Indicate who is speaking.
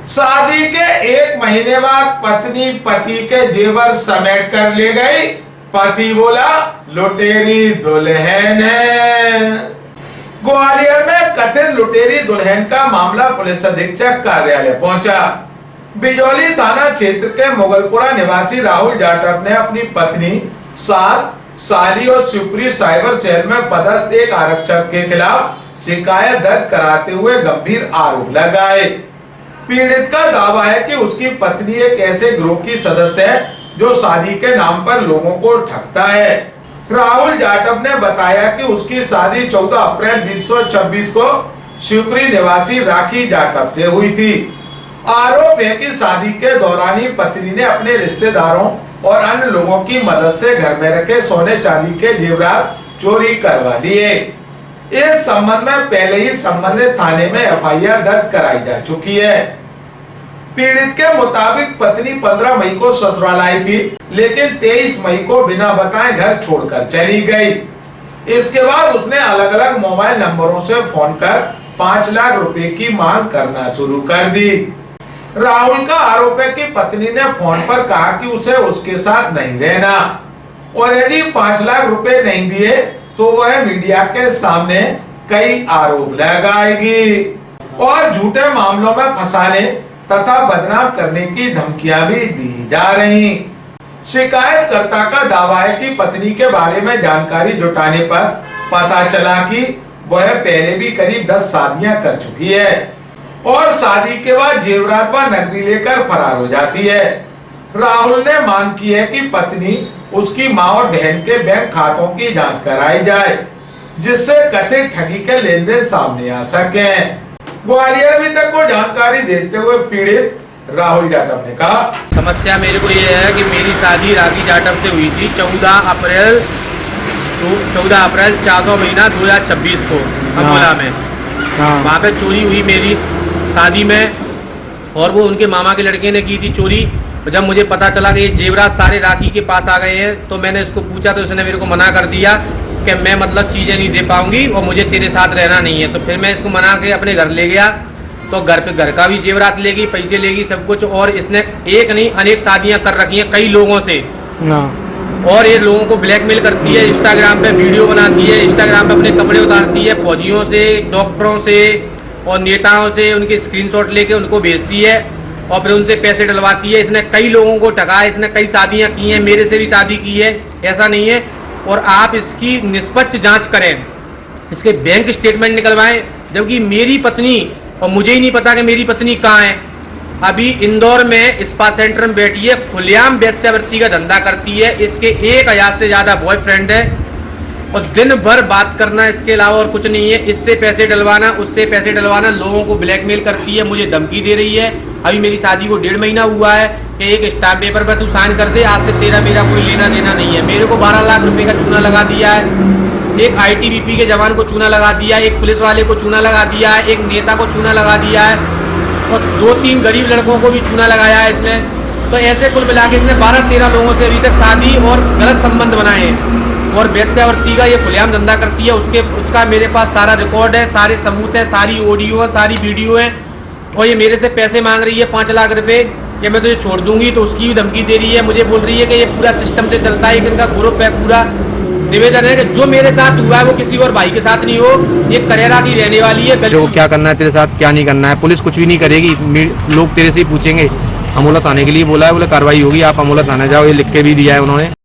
Speaker 1: शादी के 1 महीने बाद पत्नी पति के जेवर समेट कर ले गई। पति बोला लुटेरी दुल्हन है। ग्वालियर में कथित लुटेरी दुल्हन का मामला पुलिस अधीक्षक कार्यालय पहुंचा। बिजौली थाना क्षेत्र के मुगलपुरा निवासी राहुल जाटव ने अपनी पत्नी, सास, साली और शिवपुरी साइबर सेल में पदस्थ एक आरक्षक के खिलाफ शिकायत दर्ज कराते हुए गंभीर आरोप लगाए। पीड़ित का दावा है कि उसकी पत्नी एक ऐसे गिरोह की सदस्य है जो शादी के नाम पर लोगों को ठगता है। राहुल जाटव ने बताया कि उसकी शादी 14 अप्रैल 2026 को शिवपुरी निवासी राखी जाटव से हुई थी। आरोप है कि शादी के दौरान ही पत्नी ने अपने रिश्तेदारों और अन्य लोगों की मदद से घर में रखे सोने चांदी के जेवरात चोरी करवा लिए। इस संबंध में पहले ही संबंधित थाने में एफआईआर दर्ज कराई जा चुकी है। पीड़ित के मुताबिक पत्नी 15 मई को ससुराल आई थी, लेकिन 23 मई को बिना बताए घर छोड़कर चली गई। इसके बाद उसने अलग अलग मोबाइल नंबरों से फोन कर 5 लाख रुपए की मांग करना शुरू कर दी। राहुल का आरोप है कि पत्नी ने फोन पर कहा कि उसे उसके साथ नहीं रहना और यदि 5 लाख रुपए नहीं दिए तो वह मीडिया के सामने कई आरोप लगाएगी और झूठे मामलों में फंसाने तथा बदनाम करने की धमकियां भी दी जा रही। शिकायतकर्ता का दावा है कि पत्नी के बारे में जानकारी जुटाने पर पता चला कि वह पहले भी करीब 10 शादियां कर चुकी है और शादी के बाद जेवरात व नकदी लेकर फरार हो जाती है। राहुल ने मांग की है कि पत्नी, उसकी मां और बहन के बैंक खातों की जांच कराई जाए, जिससे कथित ठगी के लेन देन सामने आ सके। ग्वालियर में तक को जानकारी देते हुए पीड़ित राहुल जाटव ने कहा,
Speaker 2: समस्या मेरे को ये है कि मेरी शादी राखी जाटव से हुई थी 14 अप्रैल 4वां महीना 2026 को अकोला में। वहाँ पे चोरी हुई मेरी शादी में और वो उनके मामा के लड़के ने की थी चोरी। जब मुझे पता चला कि ये जेवरात सारे राखी के पास आ गए हैं तो मैंने इसको पूछा तो उसने मेरे को मना कर दिया कि मैं मतलब चीज़ें नहीं दे पाऊंगी और मुझे तेरे साथ रहना नहीं है। तो फिर मैं इसको मना के अपने घर ले गया तो घर पे घर का भी जेवरात लेगी, पैसे लेगी, सब कुछ। और इसने एक नहीं अनेक शादियाँ कर रखी हैं कई लोगों से और ये लोगों को ब्लैकमेल करती है। इंस्टाग्राम पे वीडियो बनाती है, इंस्टाग्राम पे अपने कपड़े उतारती है, फौजियों से, डॉक्टरों से और नेताओं से उनके स्क्रीनशॉट लेके उनको भेजती है और फिर उनसे पैसे डलवाती है। इसने कई लोगों को ठगा है, इसने कई शादियां की हैं, मेरे से भी शादी की है, ऐसा नहीं है। और आप इसकी निष्पक्ष जांच करें, इसके बैंक स्टेटमेंट निकलवाएं। जबकि मेरी पत्नी, और मुझे ही नहीं पता कि मेरी पत्नी कहाँ है, अभी इंदौर में स्पा सेंटर में बैठी है, खुलेआम वेश्यावृत्ति का धंधा करती है। इसके 1000 से ज़्यादा बॉयफ्रेंड है और दिन भर बात करना, इसके अलावा और कुछ नहीं है। इससे पैसे डलवाना, उससे पैसे डलवाना, लोगों को ब्लैकमेल करती है, मुझे धमकी दे रही है। अभी मेरी शादी को 1.5 महीना हुआ है कि एक स्टाम्प पेपर पर तू साइन कर दे, आज से तेरा मेरा कोई लेना देना नहीं है। मेरे को 12 लाख रुपए का चूना लगा दिया है, एक ITBP के जवान को चूना लगा दिया है, एक पुलिस वाले को चूना लगा दिया है, एक नेता को चूना लगा दिया है और 2-3 गरीब लड़कों को भी चूना लगाया है इसने। तो ऐसे कुल मिला के इसने 12-13 लोगों से अभी तक शादी और गलत संबंध बनाए हैं और वेश्यावृत्ति का ये खुलेआम धंधा करती है। उसका मेरे पास सारा रिकॉर्ड है, सारे सबूत है, सारी ऑडियो है, सारी वीडियो है। और ये मेरे से पैसे मांग रही है 5 लाख रुपए कि मैं तुझे छोड़ दूंगी, तो उसकी भी धमकी दे रही है। मुझे बोल रही है कि ये पूरा सिस्टम से चलता है, इनका ग्रुप है पूरा। निवेदन है कि जो मेरे साथ हुआ है वो किसी और भाई के साथ नहीं हो, एक करेरा की रहने वाली है।
Speaker 3: जो क्या करना है तेरे साथ, क्या नहीं करना है, पुलिस कुछ भी नहीं करेगी। लोग तेरे से ही पूछेंगे। अमोला थाने के लिए बोला है, बोले कार्रवाई होगी, आप अमोला थाने जाओ, ये लिख के भी दिया है उन्होंने।